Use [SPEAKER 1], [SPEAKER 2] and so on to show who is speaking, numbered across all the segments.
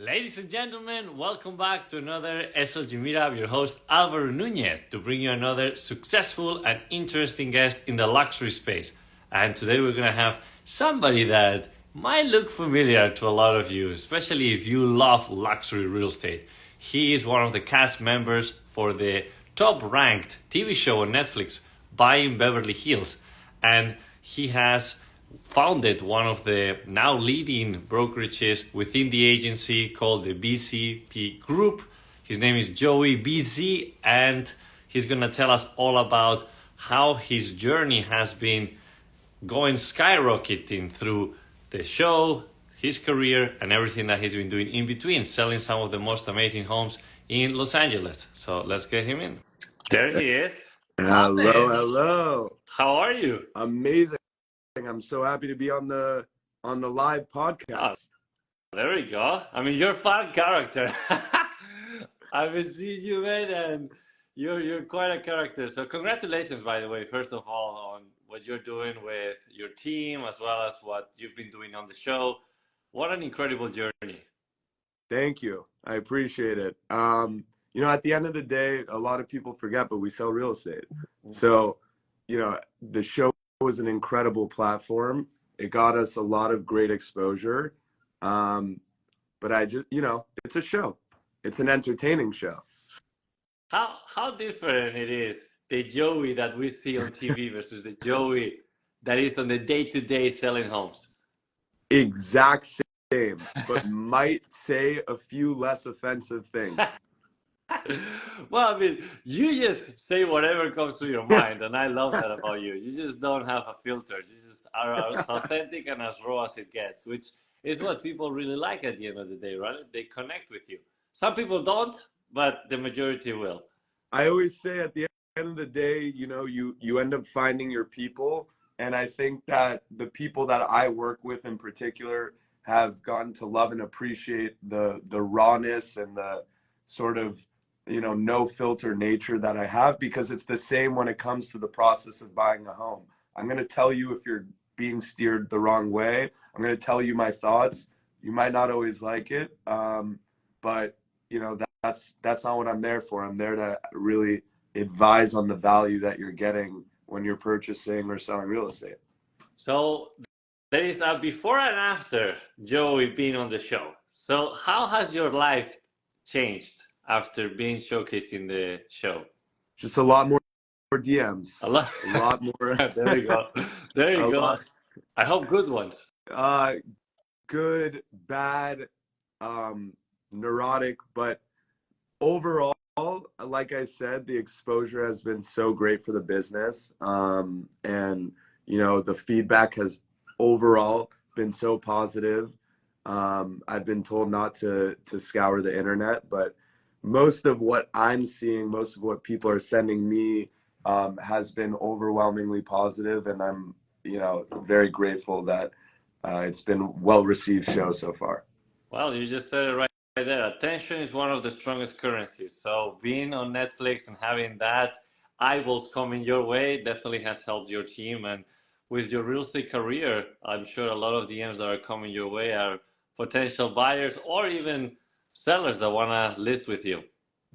[SPEAKER 1] Ladies and gentlemen, welcome back to another SLG Meetup. Your host Alvaro Nunez to bring you another successful and interesting guest in the luxury space. And today we're going to have somebody that might look familiar to a lot of you, especially if you love luxury real estate. He is one of the cast members for the top-ranked TV show on Netflix, Buying Beverly Hills. And he has founded one of the now leading brokerages within the agency called the BZP Group. His name is Joey BZ, and he's going to tell us all about how his journey has been going skyrocketing through the show, his career, and everything that he's been doing in between, selling some of the most amazing homes in Los Angeles. So let's get him in. There he is.
[SPEAKER 2] Hello.
[SPEAKER 1] How are you?
[SPEAKER 2] Amazing. I'm so happy to be on the live podcast.
[SPEAKER 1] There we go. I mean, you're a fun character. I've been seeing you, man, and you're quite a character. So congratulations, by the way, first of all, on what you're doing with your team, as well as what you've been doing on the show. What an incredible journey.
[SPEAKER 2] Thank you. I appreciate it. At the end of the day, a lot of people forget, but we sell real estate. So, the show was an incredible platform. It got us a lot of great exposure. But I just, it's a show. It's an entertaining show.
[SPEAKER 1] How different it is, the Joey that we see on TV versus the Joey that is on the day-to-day selling homes.
[SPEAKER 2] Exact same, but might say a few less offensive things.
[SPEAKER 1] Well, I mean, you just say whatever comes to your mind, and I love that about you. You just don't have a filter. You just are as authentic and as raw as it gets, which is what people really like at the end of the day, right? They connect with you. Some people don't, but the majority will.
[SPEAKER 2] I always say at the end of the day, you end up finding your people. And I think that the people that I work with in particular have gotten to love and appreciate the rawness and the sort of no filter nature that I have, because it's the same when it comes to the process of buying a home. I'm going to tell you if you're being steered the wrong way. I'm going to tell you my thoughts. You might not always like it, but that's not what I'm there for. I'm there to really advise on the value that you're getting when you're purchasing or selling real estate.
[SPEAKER 1] So there is a before and after Joey being on the show. So how has your life changed after being showcased in the show?
[SPEAKER 2] Just a lot more DMs.
[SPEAKER 1] A lot
[SPEAKER 2] more.
[SPEAKER 1] There you go. There you go. Lot. I hope good ones.
[SPEAKER 2] Good, bad, neurotic, but overall, like I said, the exposure has been so great for the business. And the feedback has overall been so positive. I've been told not to scour the internet, but most of what I'm seeing, most of what people are sending me has been overwhelmingly positive, and I'm very grateful that it's been well-received show so far.
[SPEAKER 1] Well, you just said it right there. Attention is one of the strongest currencies. So being on Netflix and having that eyeballs coming your way definitely has helped your team. And with your real estate career, I'm sure a lot of DMs that are coming your way are potential buyers or even sellers that want to list with you.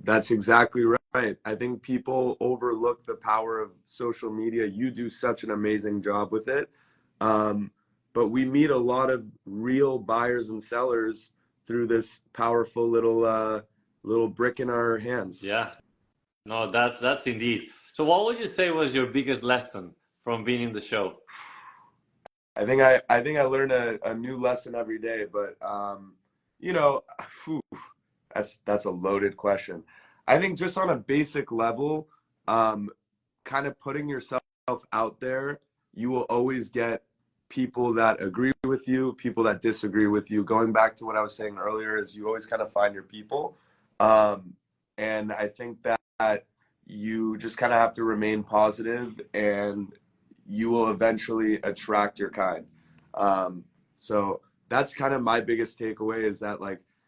[SPEAKER 2] That's exactly right. I think people overlook the power of social media. You do such an amazing job with it. But we meet a lot of real buyers and sellers through this powerful little brick in our hands.
[SPEAKER 1] Yeah. No, that's indeed. So what would you say was your biggest lesson from being in the show?
[SPEAKER 2] I think I learned a new lesson every day, but that's a loaded question. I think just on a basic level, kind of putting yourself out there, you will always get people that agree with you, people that disagree with you. Going back to what I was saying earlier, is you always kind of find your people. And I think that you just kind of have to remain positive, and you will eventually attract your kind. So that's kind of my biggest takeaway, is that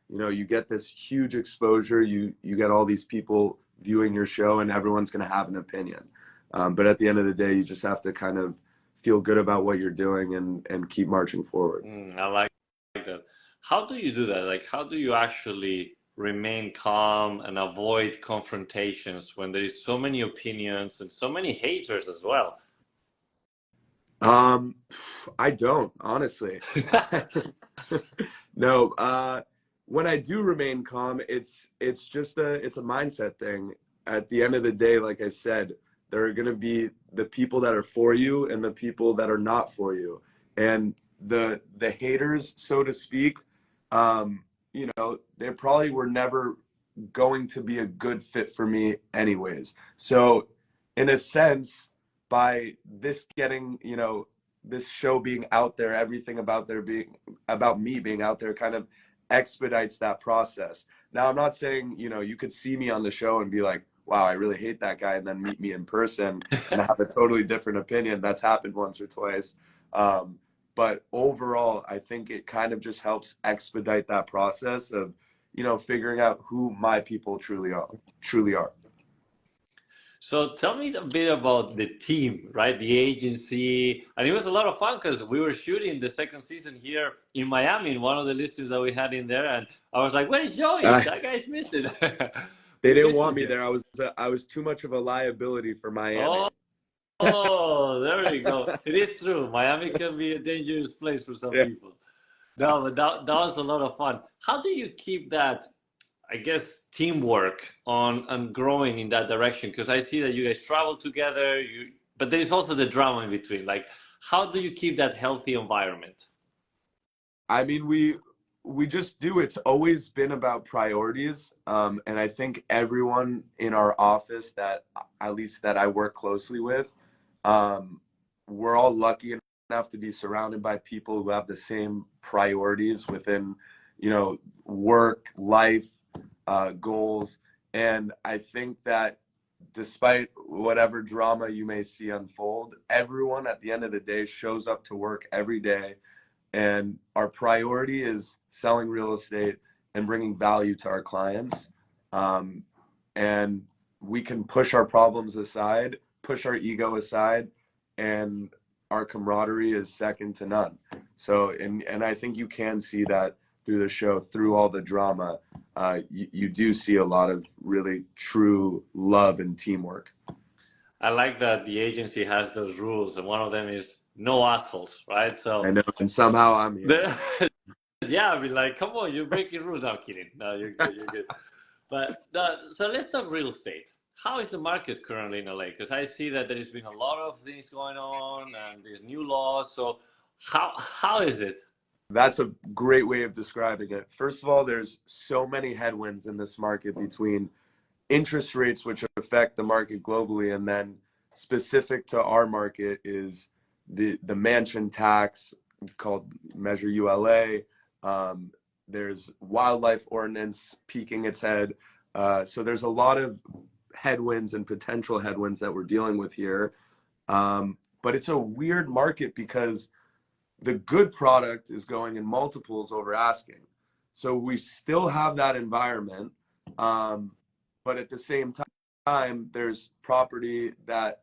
[SPEAKER 2] you get this huge exposure, you get all these people viewing your show, and everyone's going to have an opinion. But at the end of the day, you just have to kind of feel good about what you're doing and keep marching forward.
[SPEAKER 1] I like that. How do you do that? Like, how do you actually remain calm and avoid confrontations when there is so many opinions and so many haters as well?
[SPEAKER 2] Um, I don't, honestly. No, when I do remain calm, it's just it's a mindset thing. At the end of the day, like I said, there are going to be the people that are for you and the people that are not for you. And the haters, so to speak, they probably were never going to be a good fit for me anyways. So in a sense, by this getting, this show being out there, everything about me being out there kind of expedites that process. Now, I'm not saying, you could see me on the show and be like, wow, I really hate that guy, and then meet me in person and have a totally different opinion. That's happened once or twice. But overall, I think it kind of just helps expedite that process of, figuring out who my people truly are.
[SPEAKER 1] So tell me a bit about the team, right? The agency. And it was a lot of fun because we were shooting the second season here in Miami in one of the listings that we had in there. And I was like, where is Joey?
[SPEAKER 2] Uh,
[SPEAKER 1] That guy's missing.
[SPEAKER 2] they
[SPEAKER 1] We
[SPEAKER 2] didn't
[SPEAKER 1] miss
[SPEAKER 2] want
[SPEAKER 1] him
[SPEAKER 2] me
[SPEAKER 1] here.
[SPEAKER 2] there. I was too much of a liability for Miami.
[SPEAKER 1] Oh, oh, there we go. It is true. Miami can be a dangerous place for some
[SPEAKER 2] Yeah.
[SPEAKER 1] people. No, but that was a lot of fun. How do you keep that, I guess, teamwork on and growing in that direction? Because I see that you guys travel together, but there is also the drama in between. Like, how do you keep that healthy environment?
[SPEAKER 2] I mean, we just do. It's always been about priorities, and I think everyone in our office that at least that I work closely with, um, we're all lucky enough to be surrounded by people who have the same priorities within, work, life, goals, and I think that despite whatever drama you may see unfold, everyone at the end of the day shows up to work every day, and our priority is selling real estate and bringing value to our clients. Um, and we can push our problems aside, push our ego aside, and our camaraderie is second to none. So, and I think you can see that through the show, through all the drama. You do see a lot of really true love and teamwork.
[SPEAKER 1] I like that the agency has those rules, and one of them is no assholes, right?
[SPEAKER 2] I
[SPEAKER 1] So,
[SPEAKER 2] know, and somehow I'm here.
[SPEAKER 1] the, yeah, I mean, like, come on, you're breaking rules. No, I'm kidding. No, you're good. You're good. But so let's talk real estate. How is the market currently in LA? Because I see that there has been a lot of things going on and there's new laws. So how is it?
[SPEAKER 2] That's a great way of describing it. First of all, there's so many headwinds in this market between interest rates, which affect the market globally, and then specific to our market is the mansion tax called Measure ULA. There's wildlife ordinance peeking its head. So there's a lot of headwinds and potential headwinds that we're dealing with here. But it's a weird market because the good product is going in multiples over asking. So we still have that environment. But at the same time, there's property that,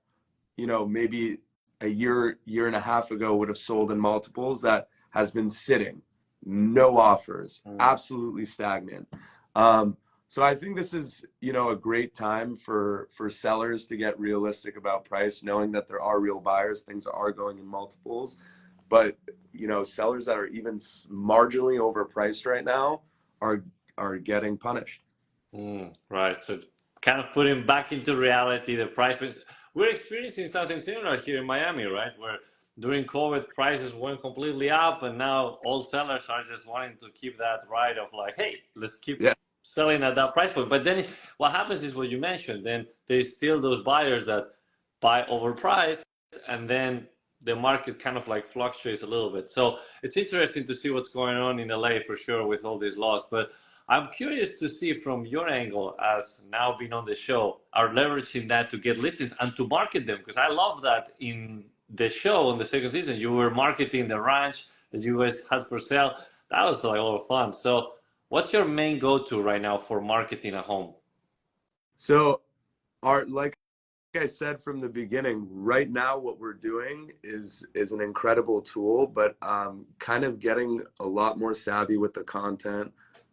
[SPEAKER 2] maybe a year and a half ago would have sold in multiples that has been sitting, no offers, absolutely stagnant. So I think this is, a great time for sellers to get realistic about price, knowing that there are real buyers, things are going in multiples. But, sellers that are even marginally overpriced right now are getting punished.
[SPEAKER 1] Right. So kind of putting back into reality the price. We're experiencing something similar here in Miami, right? Where during COVID prices went completely up, and now all sellers are just wanting to keep that right of like, hey, let's keep
[SPEAKER 2] Yeah.
[SPEAKER 1] selling at that price point. But then what happens is what you mentioned. Then there's still those buyers that buy overpriced, and then the market kind of like fluctuates a little bit. So it's interesting to see what's going on in LA for sure with all these laws. But I'm curious to see from your angle, as now being on the show, are leveraging that to get listings and to market them. Because I love that in the show on the second season, you were marketing the ranch that you guys had for sale. That was like a lot of fun. So what's your main go-to right now for marketing a home?
[SPEAKER 2] So like I said from the beginning, right now what we're doing is an incredible tool, but kind of getting a lot more savvy with the content,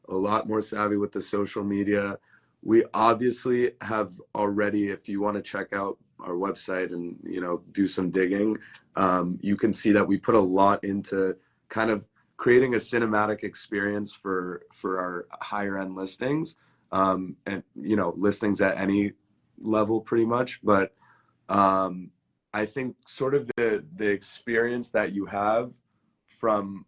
[SPEAKER 2] a lot more savvy with the social media. We obviously have already, if you want to check out our website and do some digging, you can see that we put a lot into kind of creating a cinematic experience for our higher end listings, and listings at any level pretty much. But I think sort of the experience that you have from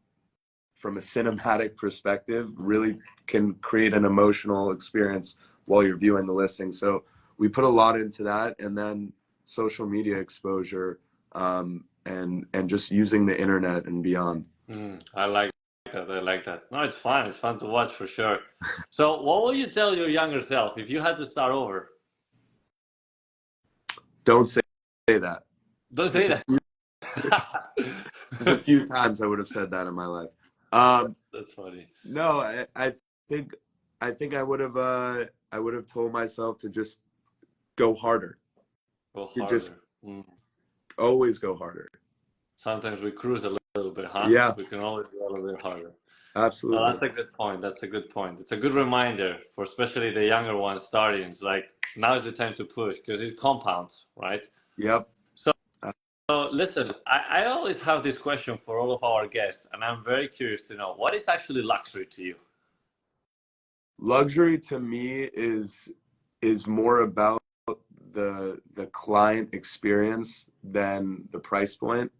[SPEAKER 2] a cinematic perspective really can create an emotional experience while you're viewing the listing. So we put a lot into that, and then social media exposure, and just using the internet and beyond.
[SPEAKER 1] I like that. I like that. No, it's fun. It's fun to watch for sure. So, what will you tell your younger self if you had to start over?
[SPEAKER 2] Don't say that.
[SPEAKER 1] Don't say that.
[SPEAKER 2] There's a few times I would have said that in my life.
[SPEAKER 1] That's funny.
[SPEAKER 2] No, I think I would have told myself to just go harder.
[SPEAKER 1] Go
[SPEAKER 2] You
[SPEAKER 1] harder.
[SPEAKER 2] just always go harder.
[SPEAKER 1] Sometimes we cruise a little bit, huh?
[SPEAKER 2] Yeah.
[SPEAKER 1] We can always go a little bit harder.
[SPEAKER 2] Absolutely.
[SPEAKER 1] No, that's a good point. That's a good point. It's a good reminder for especially the younger ones starting. It's like now is the time to push because it compounds, right?
[SPEAKER 2] Yep.
[SPEAKER 1] So listen, I always have this question for all of our guests, and I'm very curious to know what is actually luxury to you?
[SPEAKER 2] Luxury to me is more about the client experience than the price point.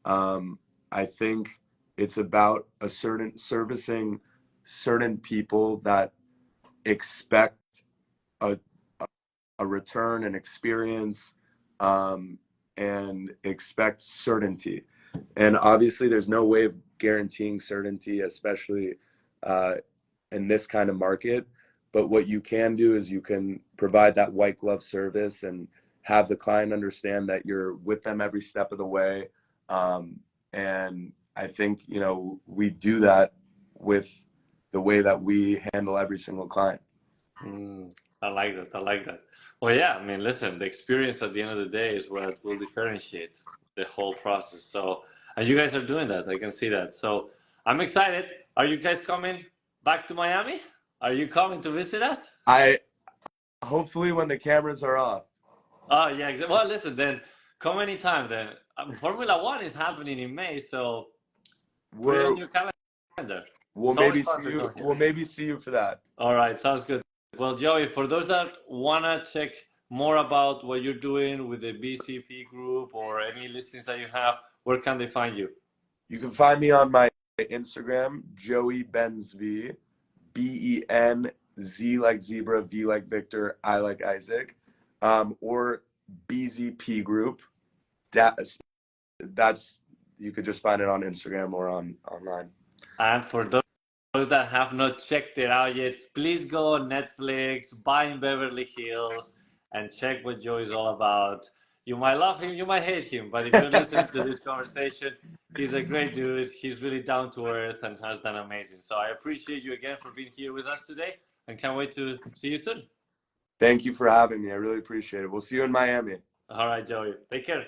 [SPEAKER 2] I think it's about servicing certain people that expect a return and experience, and expect certainty. And obviously there's no way of guaranteeing certainty, especially in this kind of market. But what you can do is you can provide that white glove service and have the client understand that you're with them every step of the way. And I think, we do that with the way that we handle every single client.
[SPEAKER 1] I like that. I like that. Well, yeah, I mean, listen, the experience at the end of the day is what will differentiate the whole process. So, and you guys are doing that. I can see that. So I'm excited. Are you guys coming back to Miami? Are you coming to visit us?
[SPEAKER 2] Hopefully when the cameras are off.
[SPEAKER 1] Oh, yeah. Well, listen, then come anytime then. Formula One is happening in May, so put it on your calendar.
[SPEAKER 2] We'll maybe see you for that.
[SPEAKER 1] All right, sounds good. Well, Joey, for those that want to check more about what you're doing with the BZP Group or any listings that you have, where can they find you?
[SPEAKER 2] You can find me on my Instagram, Joey Ben-Zvi, BENZ like zebra, V like Victor, I like Isaac, or BZP Group. That's you could just find it on Instagram or online.
[SPEAKER 1] And for those that have not checked it out yet, please go on Netflix, Buying Beverly Hills, and check what Joe is all about. You might love him, you might hate him, but if you're listening to this conversation, he's a great dude. He's really down to earth and has done amazing. So I appreciate you again for being here with us today and can't wait to see you soon.
[SPEAKER 2] Thank you for having me. I really appreciate it. We'll see you in Miami.
[SPEAKER 1] All right, Joey. Take care.